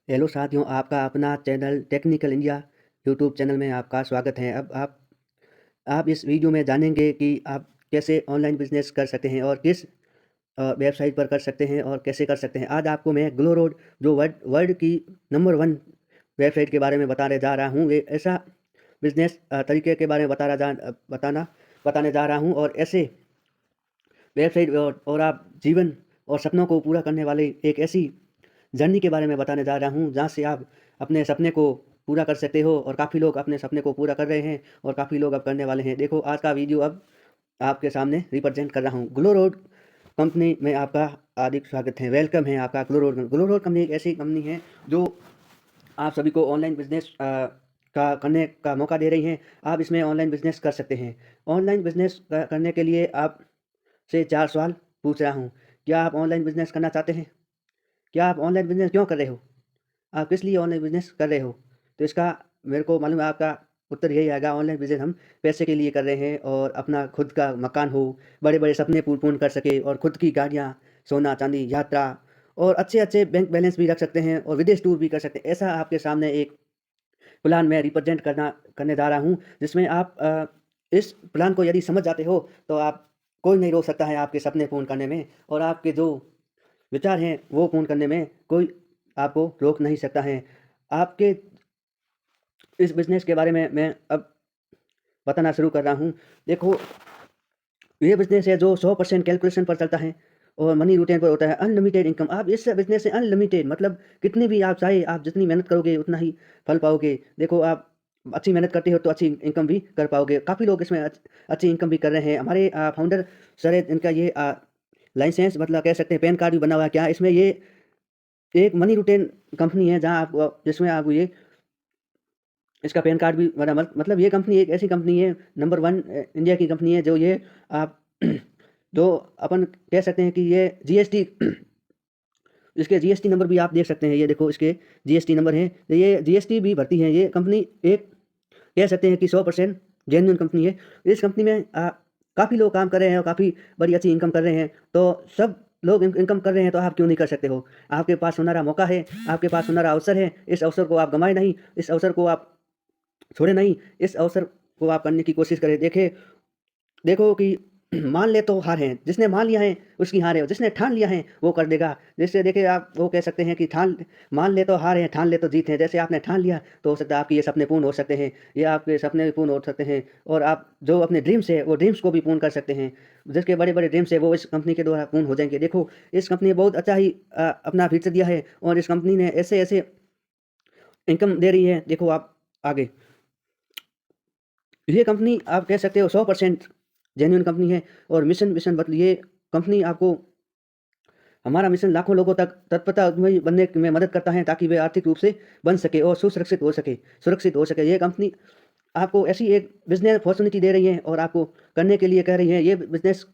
Hello साथियों, आपका अपना channel technical India YouTube channel में आपका स्वागत है। अब आप इस वीडियो में जानेंगे कि आप कैसे ऑनलाइन बिजनेस कर सकते हैं और किस वेबसाइट पर कर सकते हैं और कैसे कर सकते हैं। आज आपको मैं ग्लो रोड जो वर्ल्ड वर्ल्ड की नंबर वन वेबसाइट के बारे में बताने जा रहा हूँ। ये ऐसा बिजनेस तरीके के बारे में बताने जा रहा हूँ और ऐसे वेबसाइट और आप जीवन और सपनों को पूरा करने वाली एक ऐसी जर्नी के बारे में बताने जा रहा हूँ जहाँ से आप अपने सपने को पूरा कर सकते हो और काफ़ी लोग अपने सपने को पूरा कर रहे हैं और काफ़ी लोग अब करने वाले हैं। देखो, आज का वीडियो अब आपके सामने रिप्रेजेंट कर रहा हूँ। ग्लो रोड कंपनी में आपका हार्दिक स्वागत है, वेलकम है आपका ग्लो रोड में। ग्लो रोड कंपनी एक ऐसी कंपनी है जो आप सभी को ऑनलाइन बिजनेस का करने का मौका दे रही हैं। आप इसमें ऑनलाइन बिजनेस कर सकते हैं। ऑनलाइन बिजनेस करने के लिए आप से 4 सवाल पूछ रहा हूँ। क्या आप ऑनलाइन बिजनेस करना चाहते हैं? क्या आप ऑनलाइन बिजनेस क्यों कर रहे हो? आप किस लिए ऑनलाइन बिजनेस कर रहे हो? तो इसका मेरे को मालूम है आपका उत्तर यही आएगा, ऑनलाइन बिजनेस हम पैसे के लिए कर रहे हैं और अपना खुद का मकान हो, बड़े-बड़े सपने पूर्ण कर सके और खुद की गाड़ियाँ, सोना, चांदी, यात्रा और अच्छे-अच्छे बैंक बैलेंस भी रख सकते हैं और विदेश टूर भी कर सकते हैं। ऐसा आपके सामने एक प्लान मैं रिप्रेजेंट करने जा रहा हूँ, जिसमें आप इस प्लान को यदि समझ जाते हो, तो आप कोई नहीं रोक सकता है आपके सपने पूर्ण करने में और आपके जो विचार हैं, वो पूर्ण करने में कोई आपको रोक नहीं सकता है। आपके इस बिज़नेस के बारे में मैं अब बताना शुरू कर रहा हूँ। देखो, ये बिज़नेस है जो 100% कैलकुलेशन पर चलता है और मनी रूटीन पर होता है, अनलिमिटेड इनकम। आप इस बिज़नेस से अनलिमिटेड मतलब कितनी भी आप चाहे, आप जितनी मेहनत करोगे उतना ही फल पाओगे। देखो, आप अच्छी मेहनत करते हो तो अच्छी इनकम भी कर पाओगे। काफ़ी लोग इसमें अच्छी इनकम भी कर रहे हैं। हमारे फाउंडर सर हैं, इनका ये लाइसेंस मतलब कह सकते हैं पैन कार्ड भी बना हुआ है। क्या इसमें ये एक मनी रूटीन कंपनी है जहाँ आप जिसमें आप ये इसका पैन कार्ड भी बना मतलब ये कंपनी एक ऐसी कंपनी है, नंबर 1 इंडिया की कंपनी है जो ये आप जो अपन कह सकते हैं कि ये जीएसटी इसके जीएसटी नंबर भी आप देख सकते हैं। ये देखो, इसके जीएसटी नंबर हैं। तो ये जीएसटी भी भरती है। ये कंपनी एक कह सकते हैं कि 100% जेन्युइन कंपनी है। इस कंपनी में काफ़ी लोग काम कर रहे हैं और काफ़ी बड़ी अच्छी इनकम कर रहे हैं। तो सब लोग इनकम कर रहे हैं तो आप क्यों नहीं कर सकते हो? आपके पास सुनहरा मौका है, आपके पास सुनहरा अवसर है। इस अवसर को आप गँवाएँ नहीं, इस अवसर को आप छोड़े नहीं, इस अवसर को आप करने की कोशिश करें। देखो कि मान ले तो हार है, जिसने मान लिया है उसकी हार है और जिसने ठान लिया है वो कर देगा। जैसे देखिए, आप वो कह सकते हैं कि ठान मान ले तो हार है, ठान ले तो जीत है। जैसे आपने ठान लिया तो हो सकता है आपके ये सपने पूर्ण हो सकते हैं, ये आपके सपने भी पूर्ण हो सकते हैं और आप जो अपने ड्रीम्स है वो ड्रीम्स को भी पूर्ण कर सकते हैं। जिसके बड़े-बड़े ड्रीम्स है वो इस कंपनी के द्वारा पूर्ण हो जाएँगे। देखो, इस कंपनी ने बहुत अच्छा ही अपना फ्यूचर दिया है और इस कंपनी ने ऐसे-ऐसे इनकम दे रही है। देखो आप आगे ये कंपनी आप कह सकते हो 100% जेन्युइन कंपनी है और मिशन मिशन मतलब ये कंपनी आपको हमारा मिशन लाखों लोगों तक तत्परता उद्यमी बनने में मदद करता है ताकि वे आर्थिक रूप से बन सके और सुरक्षित हो सके। ये कंपनी आपको ऐसी एक बिज़नेस अपॉर्च्युनिटी दे रही है और आपको करने के लिए कह रही है। ये बिज़नेस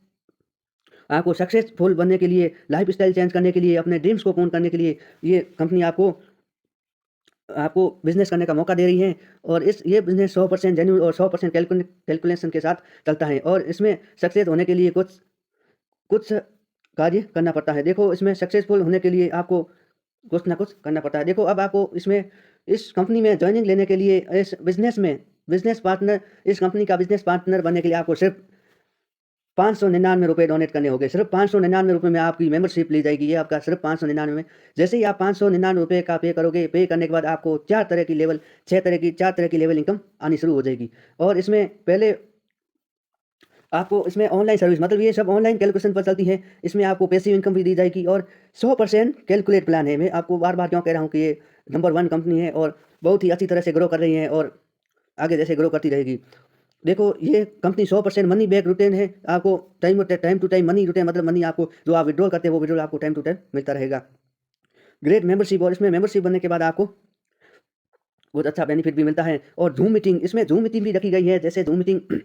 आपको सक्सेसफुल बनने के लिए, लाइफ़स्टाइल चेंज करने के लिए, अपने ड्रीम्स को पूर्ण करने के लिए ये कंपनी आपको आपको बिज़नेस करने का मौका दे रही हैं और इस ये बिज़नेस 100% जेन्युइन और 100% कैलकुलेशन के साथ चलता है और इसमें सक्सेस होने के लिए कुछ कुछ कार्य करना पड़ता है। देखो, इसमें सक्सेसफुल होने के लिए आपको कुछ ना कुछ करना पड़ता है। देखो, अब आपको इसमें इस कंपनी में जॉइनिंग लेने के लिए बिज़नेस पार्टनर इस कंपनी का बिज़नेस पार्टनर बनने के लिए आपको सिर्फ़ ₹599 डोनेट करने होंगे। सिर्फ़ ₹599 में आपकी मेंबरशिप ली जाएगी। ये आपका सिर्फ़ 599 में। जैसे ही आप ₹599 का पे करोगे, पे करने के बाद आपको 4 तरह की लेवल इनकम आनी शुरू हो जाएगी। और इसमें पहले आपको इसमें ऑनलाइन सर्विस मतलब ये सब ऑनलाइन कैलकुलेशन पर चलती है। इसमें आपको पैसिव इनकम भी दी जाएगी और 100% कैलकुलेट प्लान है। मैं आपको बार-बार क्यों कह रहा हूँ कि ये नंबर 1 कंपनी है और बहुत ही अच्छी तरह से ग्रो कर रही है और आगे जैसे ग्रो करती रहेगी। देखो, ये कंपनी 100% मनी बैक रिटर्न है। आपको time to time money return मतलब मनी आपको जो आप विथड्रॉल करते हैं, वो विथड्रॉल आपको टाइम टू टाइम मिलता रहेगा। ग्रेट मेंबरशिप और इसमें मेंबरशिप बनने के बाद आपको बहुत अच्छा बेनिफिट भी मिलता है और ज़ूम मीटिंग भी रखी गई है। जैसे ज़ूम मीटिंग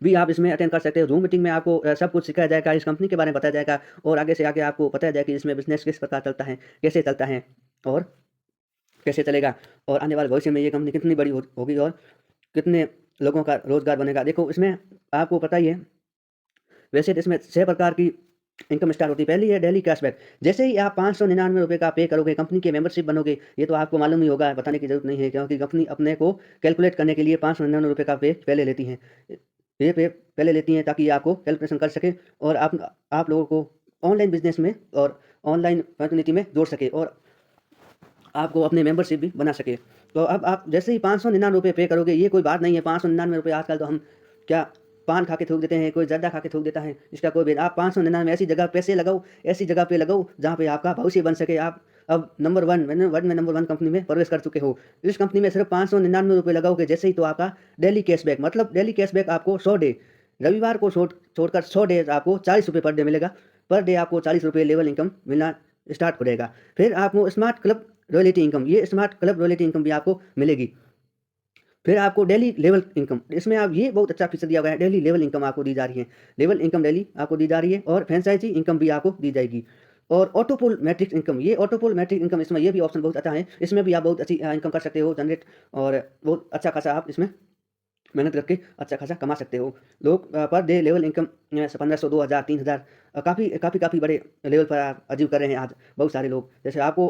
भी आप इसमें अटेंड कर सकते हो। ज़ूम मीटिंग में आपको सब कुछ सिखाया जाएगा, इस कंपनी के बारे में बताया जाएगा और आगे से आगे आपको बताया जाएगा कि इसमें बिज़नेस किस प्रकार चलता है, कैसे चलता है और कैसे चलेगा और आने वाले भविष्य में ये कंपनी कितनी बड़ी होगी और कितने लोगों का रोज़गार बनेगा। देखो, इसमें आपको पता ही है, वैसे तो इसमें 6 प्रकार की इनकम स्टार्ट होती है। पहली है डेली कैशबैक। जैसे ही आप 599 रुपये का पे करोगे, कंपनी के मेंबरशिप बनोगे, ये तो आपको मालूम ही होगा, बताने की ज़रूरत नहीं है, क्योंकि कंपनी अपने को कैलकुलेट करने के लिए 599 रुपये का पे पहले लेती हैं। ये पे पहले लेती हैं ताकि आपको कैलकुलेशन कर सकें और आप लोगों को ऑनलाइन बिज़नेस में और ऑनलाइन कम्युनिटी में जोड़ सके और आपको अपने मेंबरशिप भी बना सके। तो अब आप जैसे ही 599 रुपये पे करोगे, ये कोई बात नहीं है, 599 रुपये आजकल तो हम क्या पान खा के थूक देते हैं, कोई जर्दा खा के थूक देता है, इसका कोई भेद। आप 599 ऐसी जगह पैसे लगाओ, ऐसी जगह पे लगाओ जहाँ पे आपका भविष्य बन सके। आप अब नंबर 1 में नंबर 1 कंपनी में प्रवेश कर चुके हो। इस कंपनी में सिर्फ 599 रुपये लगाओगे जैसे ही, तो आपका डेली कैशबैक, मतलब डेली कैशबैक आपको 100 डे, रविवार को छोड़कर 100 डेज आपको 40 रुपये पर डे मिलेगा। पर डे आपको 40 रुपये लेवल इनकम मिलना स्टार्ट हो जाएगा। फिर आपको स्मार्ट क्लब रॉयल्टी इनकम, ये स्मार्ट क्लब रॉयल्टी इनकम भी आपको मिलेगी। फिर आपको डेली लेवल इनकम, इसमें आप ये बहुत अच्छा फीचर दिया गया है, डेली लेवल इनकम आपको दी जा रही है। लेवल इनकम डेली आपको दी जा रही है और फ्रेंचाइजी इनकम भी आपको दी जाएगी। और ऑटोपोल मैट्रिक्स इनकम, ये ऑटोपोल मैट्रिक्स इनकम, इसमें ये भी ऑप्शन बहुत अच्छा है। इसमें भी आप बहुत अच्छी इनकम कर सकते हो जनरेट, और बहुत अच्छा खासा आप इसमें मेहनत करके अच्छा खासा कमा सकते हो। लोग पर डे लेवल इनकम 1500, 2000, 3000 काफ़ी बड़े लेवल पर आप अचीव कर रहे हैं आज बहुत सारे लोग। जैसे आपको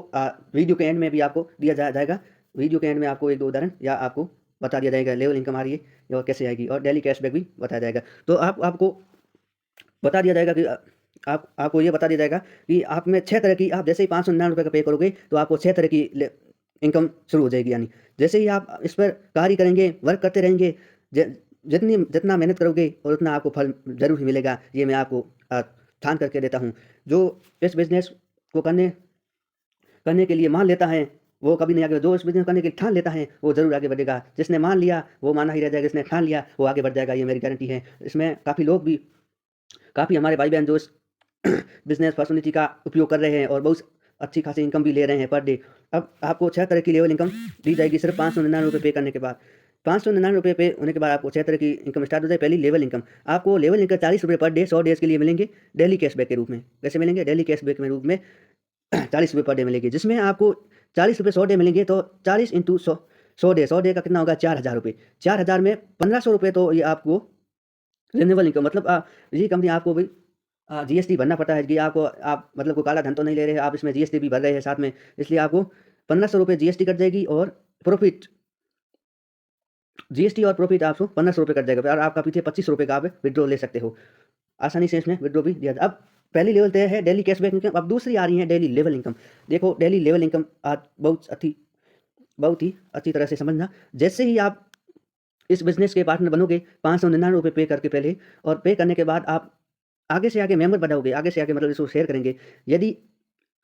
वीडियो के एंड में भी आपको दिया जाएगा, वीडियो के एंड में आपको 1-2 उदाहरण या आपको बता दिया जाएगा लेवल इनकम आ रही है और कैसे आएगी, और डेली कैशबैक भी बताया जाएगा। तो आपको बता दिया जाएगा कि आपको ये बता दिया जाएगा कि आप में 6 तरह की, आप जैसे ही 599 रुपये का पे करोगे तो आपको 6 तरह की इनकम शुरू हो जाएगी। यानी जैसे ही आप इस पर कार्य करेंगे, वर्क करते रहेंगे, जितना मेहनत करोगे और उतना आपको फल ज़रूर ही मिलेगा। ये मैं आपको ठान करके देता हूँ। जो इस बिज़नेस को करने के लिए मान लेता है वो कभी नहीं आगे, जो इस बिज़नेस करने के लिए ठान लेता है वो ज़रूर आगे बढ़ेगा। जिसने मान लिया वो माना ही रह जाएगा, जिसने ठान लिया वो आगे बढ़ जाएगा, ये मेरी गारंटी है। इसमें काफ़ी हमारे भाई बहन जो इस बिज़नेस अपॉर्चुनिटी का उपयोग कर रहे हैं और बहुत अच्छी खासी इनकम भी ले रहे हैं पर डे। अब आपको 6 तरह की लेवल इनकम दी जाएगी सिर्फ 599 रुपये पे करने के बाद। 599 रुपये पे होने के बाद आपको 6 तरह की इनकम स्टार्ट हो जाए। पहली लेवल इनकम, आपको लेवल इनकम 40 रुपये पर डे 100 डेज़ के लिए मिलेंगे डेली कैशबैक के रूप में। कैसे मिलेंगे? डेली कैशबैक के रूप में 40 रुपये पर डे मिलेगी, जिसमें आपको 40 रुपये 100 डे मिलेंगे। तो 40 इंटू 100 डे का कितना होगा? 4000 रुपये। 4000 में 1500 रुपये तो ये आपको रिन्यूएबल इनकम, मतलब ये कंपनी आपको भी जीएसटी भरना पड़ता है कि आप मतलब कोई काला धन तो नहीं ले रहे हैं, आप इसमें जीएसटी भी भर रहे हैं साथ में, इसलिए आपको 1500 रुपये जीएसटी कट जाएगी और प्रॉफिट, जीएसटी और प्रॉफिट आपको 1500 रुपये कट जाएगा और आपका पीछे 25 रुपये का आप विड्रॉ ले सकते हो। आसानी से इसमें विड्रॉ भी दिया जाए। अब पहली लेवल तय है डेली कैशबैक इनकम। अब दूसरी आ रही है डेली लेवल इनकम। देखो डेली लेवल इनकम आज बहुत ही अच्छी तरह से समझना। जैसे ही आप इस बिज़नेस के पार्टनर बनोगे 599 रुपये पे करके पहले, और पे करने के बाद आप आगे से आगे मेंबर बढ़ाओगे, आगे से आगे मतलब इसको शेयर करेंगे। यदि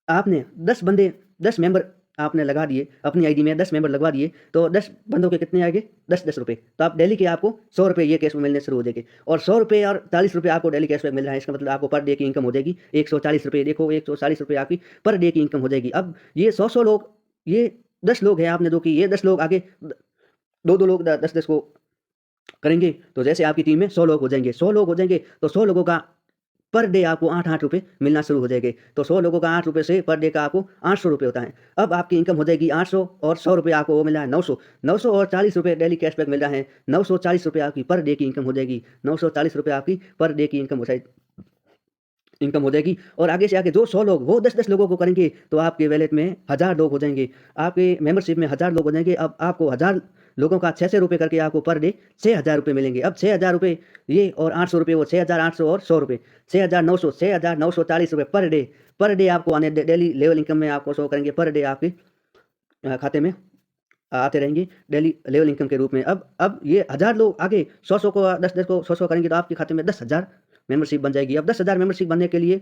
आपने 10 मेंबर आपने लगा दिए, अपनी आईडी में 10 मेंबर लगवा दिए, तो 10 बंदों के कितने आएंगे? 10-10 रुपये। तो आप डेली के आपको 100 रुपये ये कैश में मिलने शुरू हो जाएंगे। और 100 रुपये और 40 रुपये आपको डेली कैश में मिल रहा है, इसका मतलब आपको पर डे की इनकम हो जाएगी 140 रुपये। देखो 140 रुपये आपकी पर डे की इनकम हो जाएगी। अब ये 100 लोग, ये 10 लोग हैं आपने जो कि ये 10 लोग आगे 2-2 लोग 10-10 को करेंगे, तो जैसे आपकी टीम में 100 लोग हो जाएंगे, 100 लोग हो जाएंगे तो 100 लोगों का पर डे आपको 8-8 रुपये मिलना शुरू हो जाएंगे। तो 100 लोगों का 8 रुपये से पर डे का आपको 800 रुपये होता है। अब आपकी इनकम हो जाएगी 800, और 100 रुपये आपको वो मिल रहा है 900। 900 और 40 रुपये डेली कैशबैक मिल रहा है। 940 रुपये आपकी पर डे की इनकम हो जाएगी। 940 रुपये आपकी पर डे की इनकम हो जाएगी। और आगे से आगे जो 100 लोग, वो 10-10 लोगों को करेंगे, तो आपके वैलेट में 1000 लोग हो जाएंगे, आपके मेंबरशिप में 1000 लोग हो जाएंगे। अब आपको 1000 लोगों का 600 रुपये करके आपको पर डे 6000 रुपये मिलेंगे। अब 6000 रुपये ये और 800 रुपये वो, 6800 और 100 रुपये, 6940 रुपये पर डे आपको आने डेली लेवल इनकम में आपको शो करेंगे। पर डे आपके खाते में आते रहेंगे डेली लेवल इनकम के रूप में। अब ये 1000 लोग आगे 100 को 10-10 को 100 करेंगे, तो आपके खाते में 10,000 मेंबरशिप बन जाएगी। अब 10,000 मेंबरशिप बनने के लिए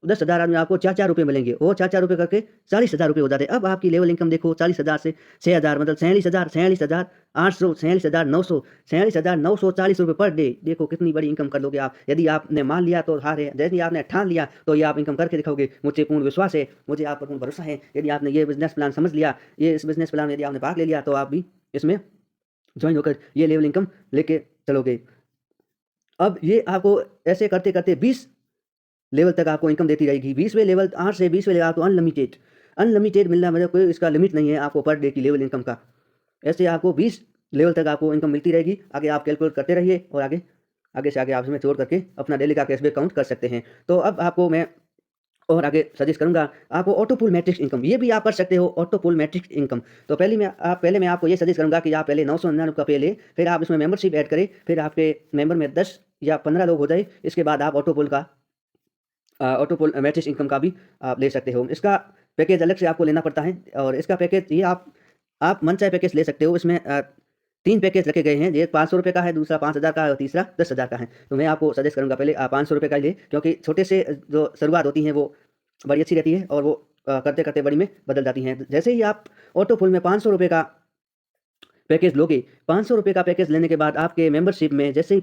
10,000 आदमी आपको 4-4 रुपये मिलेंगे, वो 4-4 रुपये करके 40,000 रुपये हो जाते हैं। अब आपकी लेवल इनकम देखो 40,000 से 6,000 मतलब 46,800, 46,900, 46,940 रुपये पर डे। देखो कितनी बड़ी इनकम कर लोगे आप। यदि आपने मान लिया तो हार है, यदि आपने ठान लिया तो ये आप इनकम करके दिखाओगे। मुझे पूर्ण विश्वास है, मुझे आप पर पूर्ण भरोसा है। यदि आपने ये बिजनेस प्लान समझ लिया, ये इस बिजनेस प्लान में यदि आपने भाग ले लिया, तो आप भी इसमें ज्वाइन होकर ये लेवल इनकम लेके चलोगे। अब ये आपको ऐसे करते करते 20 लेवल तक आपको इनकम देती रहेगी। 20वें लेवल, 8 से 20वें लेवल आपको अनलिमिटेड मिलना, मतलब कोई इसका लिमिट नहीं है आपको पर डे की लेवल इनकम का। ऐसे आपको 20 लेवल तक आपको इनकम मिलती रहेगी। आगे आप कैलकुलेट करते रहिए और आगे आगे से आगे आप इसमें जोड़ करके अपना डेली का कैशबैक काउंट कर सकते हैं। तो अब आपको मैं और आगे सजेस्ट करूँगा आपको ऑटो पुल मैट्रिक्स इनकम, ये भी आप कर सकते हो ऑटो पुल मैट्रिक्स इनकम। तो पहले मैं आपको ये सजेस्ट करूँगा कि आप पहले 999 का पे लें, फिर आप इसमें मेंबरशिप ऐड करें, फिर आपके मेंबर में 10 या 15 लोग हो जाए, इसके बाद आप ऑटो पुल मैट्रिक्स इनकम का भी आप ले सकते हो। इसका पैकेज अलग से आपको लेना पड़ता है और इसका पैकेज ये आप मनचाहे पैकेज ले सकते हो। इसमें 3 पैकेज रखे गए हैं, एक 500 रुपये का है, दूसरा 5000 का है और तीसरा 10,000 का है। तो मैं आपको सजेस्ट करूँगा पहले आप 500 रुपये का ही लें, क्योंकि छोटे से जो शुरुआत होती है वो बड़ी अच्छी रहती है और वो करते-करते बड़ी में बदल जाती हैं। जैसे ही आप ऑटो पुल में 500 रुपये का पैकेज लोगे, 500 रुपये का पैकेज लेने के बाद आपके मेंबरशिप में जैसे ही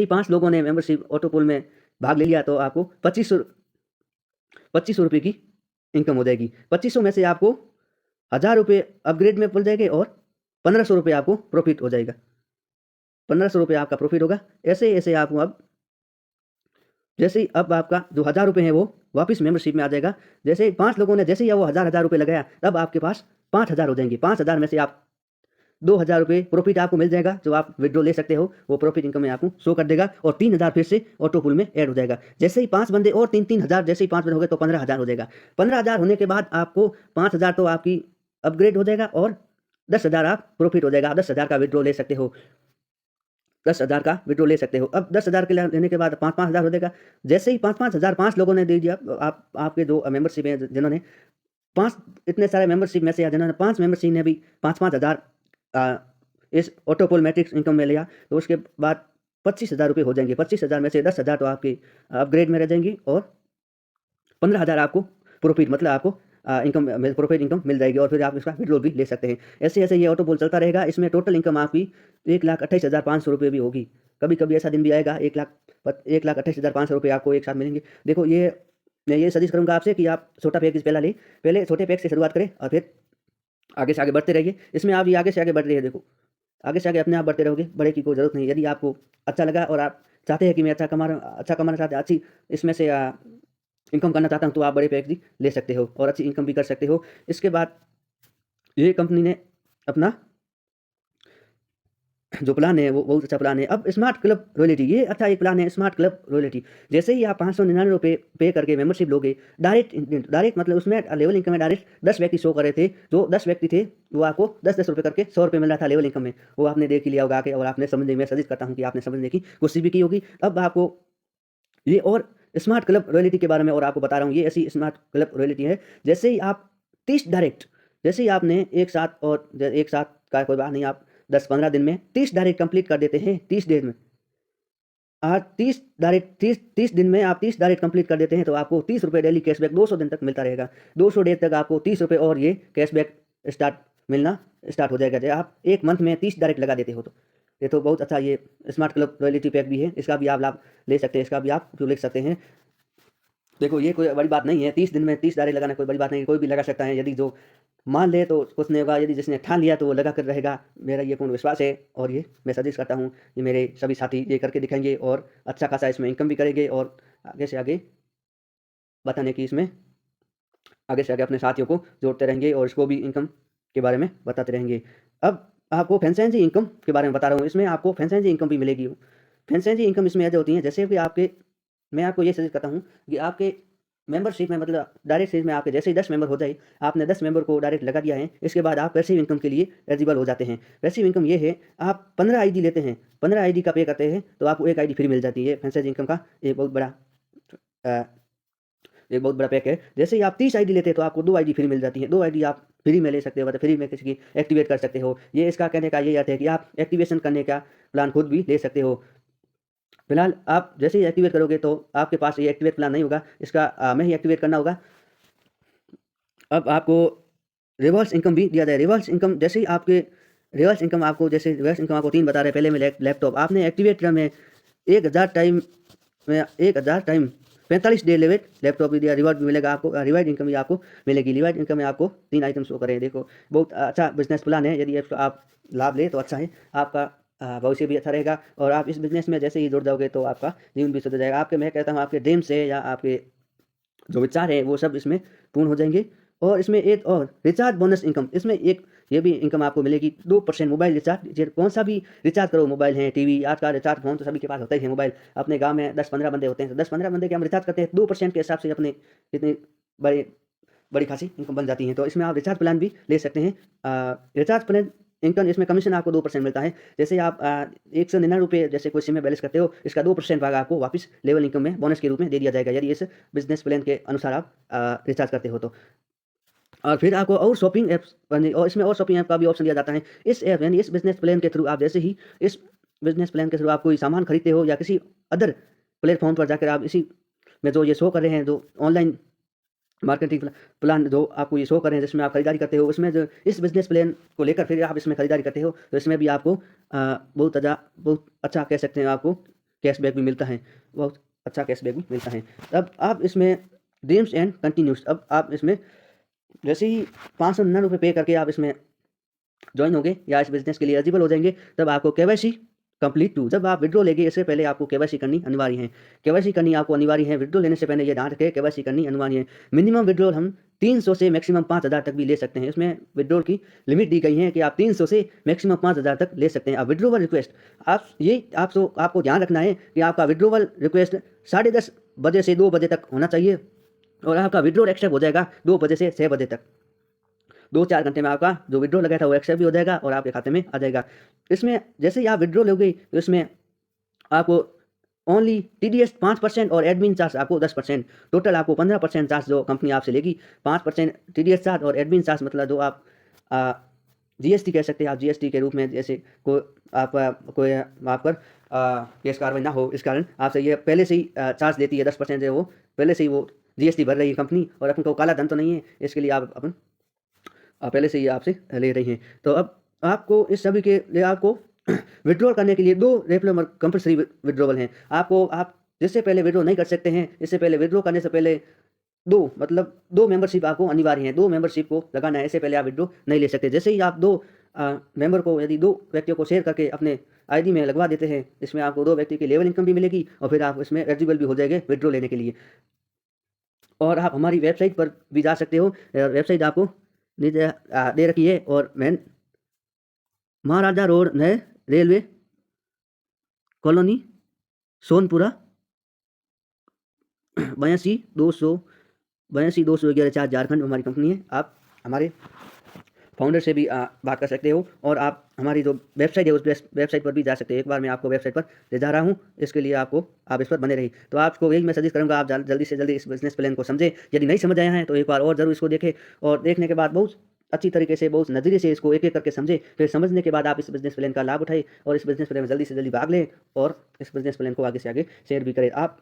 5 लोगों ने मेंबरशिप ऑटो पुल में भाग ले लिया, तो आपको 2500 रुपये की इनकम हो जाएगी। 2500 में से आपको 1000 रुपये अपग्रेड में पड़ जाएंगे और 1500 रुपये आपको प्रॉफिट हो जाएगा। 1500 रुपये आपका प्रॉफिट होगा। ऐसे आपको अब आपका जो 1000 रुपये है वो वापस मेंबरशिप में आ जाएगा। जैसे ही 5 लोगों ने जैसे ही वो 1000 रुपये लगाया, तब आपके पास 5000 हो जाएंगे। 5000 में से आप 2000 रुपये प्रॉफिट आपको मिल जाएगा, जो आप विड्रॉ ले सकते हो, वो प्रॉफिट इनकम में आपको शो कर देगा और 3000 फिर से ऑटो पुल में ऐड हो जाएगा। जैसे ही 5 बंदे और 3-3 हज़ार, जैसे ही 5 बंदे हो गए तो 15,000 हो जाएगा। 15,000 होने के बाद आपको 5000 तो आपकी अपग्रेड हो जाएगा और 10,000 आप प्रॉफिट हो जाएगा। 10,000 का विड्रॉ ले सकते हो। 10,000 का विड्रॉ ले सकते हो। अब 10,000 के लेने के बाद 5-5 हज़ार हो जाएगा। जैसे ही 5-5 हज़ार 5 लोगों ने दे दिया, आपके जो मेंबरशिप है, जिन्होंने 5 इतने सारे मेंबरशिप में से या जिन्होंने 5 मेंबरशिप ने भी 5-5 हज़ार इस ऑटो पुल मैट्रिक्स इनकम में लिया, तो उसके बाद 25,000 रुपये हो जाएंगे। 25,000 में से 10,000 तो आपकी अपग्रेड में रह जाएंगी और 15,000 आपको प्रॉफिट, मतलब आपको प्रॉफिट इनकम मिल जाएगी और फिर आप इसका विड्रॉल भी ले सकते हैं। ऐसे ये ऑटो पुल चलता रहेगा। इसमें टोटल इनकम आपकी 1,28,500 रुपये भी होगी। कभी-कभी ऐसा दिन भी आएगा 1,28,500 रुपये आपको एक साथ मिलेंगे। देखो, मैं ये सजेस्ट करूँगा आपसे कि आप छोटा पैकेज पहले छोटे पैक से शुरुआत करें और फिर आगे से आगे बढ़ते रहिए। इसमें आप ये आगे से आगे बढ़ रहे हैं, देखो आगे से आगे अपने आप बढ़ते रहोगे, बड़े की कोई ज़रूरत नहीं है। यदि आपको अच्छा लगा और आप चाहते हैं कि मैं अच्छा कमाना चाहते हैं, अच्छी इसमें से इनकम करना चाहता हूँ, तो आप बड़े पैकेज भी ले सकते हो और अच्छी इनकम भी कर सकते हो। इसके बाद ये कंपनी ने अपना जो प्लान है वो बहुत अच्छा प्लान है। अब स्मार्ट क्लब रॉयल्टी, ये अच्छा एक प्लान है, स्मार्ट क्लब रॉयल्टी। जैसे ही आप 599 रुपये पे करके मेंबरशिप लोगे, डायरेक्ट मतलब उसमें लेवल इनकम में डायरेक्ट 10 व्यक्ति शो कर रहे थे। जो 10 व्यक्ति थे वो आपको 10-10 रुपये करके 100 रुपये मिल रहा था लेवल इनकम में। वो आपने देख ही लिया होगा आके, और आपने समझने में सजेस्ट करता हूँ कि आपने समझने की कोशिश भी की होगी। अब आपको ये और स्मार्ट क्लब रॉयल्टी के बारे में और आपको बता रहा हूँ। ये ऐसी स्मार्ट क्लब रॉयल्टी है, जैसे ही आप 30 डायरेक्ट, जैसे ही आपने एक साथ का कोई बात नहीं, आप 10-15 दिन में 30 डायरेक्ट कंप्लीट कर देते हैं। 30 डेज में आज 30 दिन में आप 30 डायरेक्ट कंप्लीट कर देते हैं, तो आपको 30 रुपये डेली कैशबैक 200 दिन तक मिलता रहेगा। 200 डेज तक आपको 30 रुपये और ये कैशबैक मिलना स्टार्ट हो जाएगा। जब आप एक मंथ में 30 डायरेक्ट लगा देते हो, तो ये तो बहुत अच्छा ये स्मार्ट क्लब रॉयल्टी पैक भी है। इसका भी आप लाभ ले सकते हैं, इसका भी आप उपयोग ले सकते हैं। देखो, ये कोई बड़ी बात नहीं है, 30 दिन में 30 डायरेक्ट लगाना कोई बड़ी बात नहीं है, कोई भी लगा सकता है। यदि जो मान ले तो कुछ नहीं होगा, यदि जिसने ठान लिया तो वो लगा कर रहेगा। मेरा ये पूर्ण विश्वास है और ये मैं सजेस्ट करता हूँ। ये मेरे सभी साथी ये करके दिखाएंगे और अच्छा खासा इसमें इनकम भी करेंगे और आगे से आगे बताने की इसमें आगे से आगे अपने साथियों को जोड़ते रहेंगे और इसको भी इनकम के बारे में बताते रहेंगे। अब आपको फ्रेंचाइजी इनकम के बारे में बता रहा हूँ। इसमें आपको फ्रेंचाइजी इनकम भी मिलेगी। फ्रेंचाइजी इनकम इसमें ऐसे होती हैं, जैसे कि मैं आपको ये सजेस्ट करता हूँ कि आपके मेंबरशिप में, मतलब डायरेक्ट सीरीज में आपके जैसे ही 10 मेंबर हो जाए, आपने 10 मेंबर को डायरेक्ट लगा दिया है, इसके बाद आप पैसिव इनकम के लिए एलिजिबल हो जाते हैं। पैसिव इनकम ये है, आप 15 आईडी लेते हैं, 15 आईडी का पे करते हैं तो आपको एक आईडी फ्री मिल जाती है। फ्रेंचाइजी इनकम का एक बहुत बड़ा पैक है। जैसे ही आप 30 आईडी लेते हैं तो आपको 2 आईडी फ्री मिल जाती है। 2 आईडी आप फ्री में ले सकते हो, मतलब फ्री में किसी की एक्टिवेट कर सकते हो। ये इसका कहने का ये अर्थ है कि आप एक्टिवेशन करने का प्लान खुद भी ले सकते हो। फिलहाल आप जैसे ही एक्टिवेट करोगे तो आपके पास ये एक्टिवेट प्लान नहीं होगा, इसका हमें ही एक्टिवेट करना होगा। अब आपको रिवर्स इनकम भी दिया जाए। रिवर्स इनकम आपको 3 बता रहे। पहले में लैपटॉप आपने एक्टिवेट में 1000 टाइम 45 डे लैपटॉप भी दिया, रिवार्ड भी मिलेगा आपको। रिवार्ड इनकम भी आपको मिलेगी। रिवार्ड इनकम में आपको 3 आइटम शो करें। देखो, बहुत अच्छा बिजनेस प्लान है। यदि आप लाभ ले तो अच्छा है, आपका भविष्य भी अच्छा रहेगा और आप इस बिजनेस में जैसे ही जुड़ जाओगे तो आपका जीवन भी सुधर जाएगा। मैं कहता हूँ आपके ड्रीम्स है या आपके जो विचार है वो सब इसमें पूर्ण हो जाएंगे। और इसमें एक और रिचार्ज बोनस इनकम, इसमें एक ये भी इनकम आपको मिलेगी। 2% मोबाइल रिचार्ज, कौन सा भी रिचार्ज करो, मोबाइल है, टीवी, आज का रिचार्ज फ़ोन तो सभी के पास होता ही है। मोबाइल अपने गाँव में 10-15 बंदे होते हैं, तो 10-15 बंदे के हम रिचार्ज करते हैं, 2% के हिसाब से अपने कितनी बड़ी बड़ी खासी इनकम बन जाती है। तो इसमें आप रिचार्ज प्लान भी ले सकते हैं। रिचार्ज प्लान इनकम, इसमें कमीशन आपको 2% मिलता है। जैसे आप 199 रुपये जैसे कोई सिम में बैलेंस करते हो, इसका 2% भाग आपको वापस लेवल इनकम में बोनस के रूप में दे दिया जाएगा, यदि इस बिजनेस प्लान के अनुसार आप रिचार्ज करते हो तो। और फिर आपको और शॉपिंग ऐप्स, और इसमें और शॉपिंग ऐप का भी ऑप्शन दिया जाता है। इस ऐप यानी इस बिजनेस प्लान के थ्रू आप जैसे ही इस बिजनेस प्लान के थ्रू आप कोई सामान खरीदते हो या किसी अदर प्लेटफॉर्म पर जाकर आप इसी में जो ये शो कर रहे हैं, जो ऑनलाइन मार्केटिंग प्लान जो आपको ये शो कर रहे हैं, जिसमें आप खरीदारी करते हो, उसमें जो इस बिजनेस प्लान को लेकर फिर आप इसमें खरीदारी करते हो, तो इसमें भी आपको बहुत अच्छा कह सकते हैं, आपको कैशबैक भी मिलता है, बहुत अच्छा कैशबैक भी मिलता है। अब आप इसमें ड्रीम्स एंड कंटिन्यूस, अब आप इसमें जैसे ही 599 रुपये पे करके आप इसमें ज्वाइन होंगे या इस बिजनेस के लिए एलिजिबल हो जाएंगे, तब आपको केवाईसी कंप्लीट टू, जब आप विड्रॉ लेंगे इससे पहले आपको केवाईसी करनी अनिवार्य है। केवाईसी करनी आपको अनिवार्य है, विड्रॉ लेने से पहले ये ध्यान रखें, केवाईसी करनी अनिवार्य है। मिनिमम विड्रॉल हम 300 से मैक्सिमम 5000 तक भी ले सकते हैं। इसमें विड्रॉल की लिमिट दी गई है कि आप 300 से मैक्सिमम 5000 तक ले सकते हैं। अब विड्रॉवल रिक्वेस्ट, आपको ध्यान रखना है कि आपका विड्रॉवल रिक्वेस्ट 10:30 बजे से 2 बजे तक होना चाहिए, और आपका विड्रॉल एक्सेप्ट हो जाएगा 2 बजे से 6 बजे तक। 2-4 घंटे में आपका जो विड्रॉ लगा था वो एक्सेप्ट भी हो जाएगा और आपके खाते में आ जाएगा। इसमें जैसे ही आप विड्रॉ लोगे तो इसमें आपको ओनली TDS 5% और एडमिन चार्ज आपको 10%, टोटल आपको 15% चार्ज जो कंपनी आपसे लेगी। 5% TDS चार्ज और एडमिन चार्ज, मतलब जो आप GST कह सकते हैं, आप GST के रूप में, जैसे कोई आप पर केस कार्रवाई ना हो, इस कारण आपसे ये पहले से ही चार्ज लेती है 10%, है वो पहले से ही वो GST भर रही है कंपनी, और अपन को काला धन तो नहीं है, इसके लिए आप अपन पहले से ही आपसे ले रही हैं। तो अब आपको इस सभी के लिए आपको विड्रॉल करने के लिए 2 रेफरल कंपल्सरी विड्रॉवल हैं। आप जिससे पहले विड्रॉ नहीं कर सकते हैं, इससे पहले विड्रॉ करने से पहले 2 मेंबरशिप आपको अनिवार्य हैं, 2 मेंबरशिप को लगाना है, इससे पहले आप विड्रॉ नहीं ले सकते। जैसे ही आप 2 मेंबर को, यदि 2 व्यक्तियों को शेयर करके अपने आईडी में लगवा देते हैं, इसमें आपको 2 व्यक्ति की लेवल इनकम भी मिलेगी और फिर आप इसमें एलिजिबल भी हो जाएंगे विड्रॉ लेने के लिए। और आप हमारी वेबसाइट पर भी जा सकते हो, वेबसाइट आपको नीचे दे रखी है, और मेन महाराजा रोड, नए रेलवे कॉलोनी, सोनपुरा, 82-211 4 झारखंड हमारी कंपनी है। आप हमारे फाउंडर से भी बात कर सकते हो, और आप हमारी जो वेबसाइट है उस वेबसाइट पर भी जा सकते हो। एक बार मैं आपको वेबसाइट पर ले जा रहा हूँ, इसके लिए आप इस पर बने रहिए। तो आपको यही मैं सजेस्ट करूँगा, आप जल्दी से जल्दी इस बिजनेस प्लान को समझें। यदि नहीं समझ आया है तो एक बार और ज़रूर इसको देखें, और देखने के बाद बहुत अच्छी तरीके से, बहुत नज़रिए से इसको एक-एक करके समझें। फिर समझने के बाद आप इस बिजनेस प्लान का लाभ उठाएँ और इस बिजनेस प्लान में जल्दी से जल्दी भाग लें, और इस बिजनेस प्लान को आगे से आगे शेयर भी करें। आप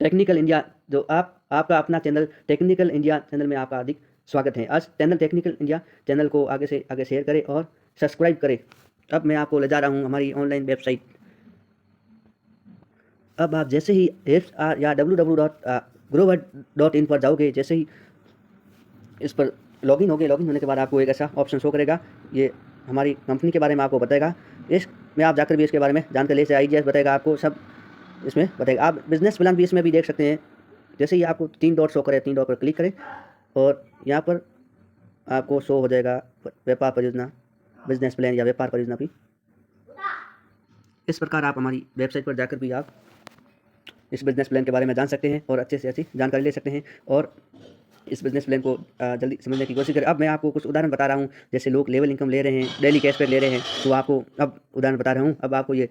टेक्निकल इंडिया, जो आपका अपना चैनल टेक्निकल इंडिया चैनल में आपका हार्दिक स्वागत है। आज चैनल टेक्निकल इंडिया चैनल को आगे से आगे शेयर करें और सब्सक्राइब करें। अब मैं आपको ले जा रहा हूँ हमारी ऑनलाइन वेबसाइट। अब आप जैसे ही एप्स या www.growword.in पर जाओगे, जैसे ही इस पर लॉगिन होने के बाद आपको एक ऐसा ऑप्शन शो करेगा, ये हमारी कंपनी के बारे में आपको बताएगा। इसमें आप जाकर भी इसके बारे में जानकारी ले सकते हैं। IGS बताएगा आपको, सब इसमें बताएगा। आप बिजनेस प्लान भी इसमें भी देख सकते हैं। जैसे ही आपको 3 डॉट शो करे, 3 डॉट पर क्लिक करें, और यहाँ पर आपको शो हो जाएगा व्यापार परियोजना, बिजनेस प्लान या व्यापार परियोजना भी। इस प्रकार आप हमारी वेबसाइट पर जाकर भी आप इस बिजनेस प्लान के बारे में जान सकते हैं और अच्छे से अच्छी जानकारी ले सकते हैं, और इस बिजनेस प्लान को जल्दी समझने की कोशिश करें। अब मैं आपको कुछ उदाहरण बता रहा हूँ। जैसे लोग लेवल इनकम ले रहे हैं, डेली कैशबैक ले रहे हैं, तो आपको अब उदाहरण बता रहा हूँ। अब आपको ये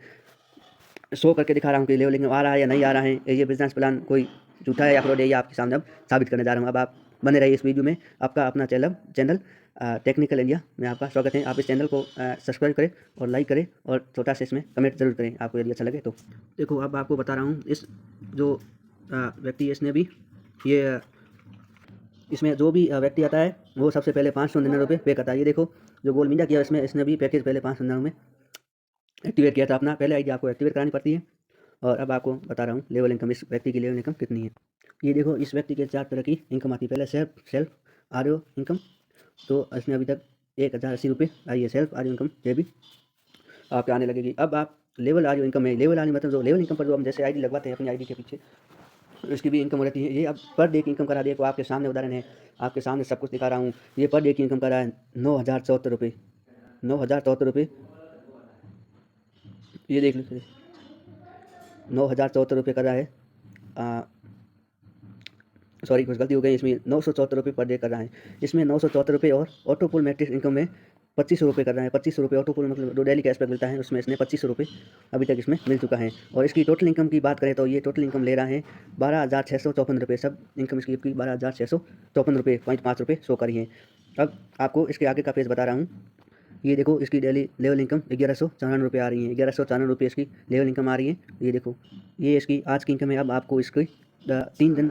शो करके दिखा रहा हूँ कि लेवल इनकम आ रहा है या नहीं आ रहा है, ये बिजनेस प्लान कोई झूठा है या फ्रॉड है, ये आपके सामने अब साबित करने जा रहा हूँ। अब आप बने रहिए इस वीडियो में। आपका अपना चैनल टेक्निकल इंडिया में आपका स्वागत है। आप इस चैनल को सब्सक्राइब करें और लाइक करें, और छोटा सा इसमें कमेंट जरूर करें आपको यदि अच्छा लगे तो। देखो, अब आपको बता रहा हूँ, इस जो व्यक्ति है, इसने भी ये इसमें जो भी व्यक्ति आता है वो सबसे पहले 599 रुपये पे करता है। ये देखो, जो गोल मीडिया किया इसमें, इसने भी पैकेज पहले 599 में एक्टिवेट किया था अपना। पहले आईडी आपको एक्टिवेट करानी पड़ती है। और अब आपको बता रहा हूँ लेवल इनकम, इस व्यक्ति की लेवल इनकम कितनी है। ये देखो, इस व्यक्ति के 4 तरह की इनकम आती है। पहले सेल्फ आरओ इनकम, तो इसमें अभी तक 1080 रुपये आई है। सेल्फ आरओ इनकम ये भी आपके आने लगेगी। अब आप लेवल आरओ इनकम है, लेवल आरओ मतलब जो लेवल इनकम पर जो हम जैसे आईडी लगवाते हैं अपनी आईडी के पीछे, इसकी भी इनकम रहती है। ये अब पर डे की इनकम करा दिया, तो आपके सामने उदाहरण है, आपके सामने सब कुछ दिखा रहा हूँ। ये पर डे की इनकम करा है 9,074 रुपये, 9,074 रुपये। ये देख लीजिए, 9,074 रुपये कर रहा है। सॉरी, कुछ गलती हो गई, इसमें 974 रुपये पर डे कर रहा है। इसमें 974 रुपये और ऑटो पुल मैट्रिक्स इनकम में 2500 रुपये कर रहा है। 2500 रुपये ऑटो पुल मतलब जो डेली कैशबैक मिलता है, उसमें इसने 2500 रुपये अभी तक इसमें मिल चुका है। और इसकी टोटल इनकम की बात करें तो ये टोटल इनकम ले रहा है 12,654 रुपये। सब इनकम इसकी 12,654 रुपये 5 रुपये शो करी है। अब आपको इसके आगे का पेज बता रहा हूँ। ये देखो, इसकी डेली लेवल इनकम 1194 रुपये आ रही है। 1194 रुपये इसकी लेवल इनकम आ रही है। ये देखो, ये इसकी आज की इनकम है। अब आपको इसकी 3 दिन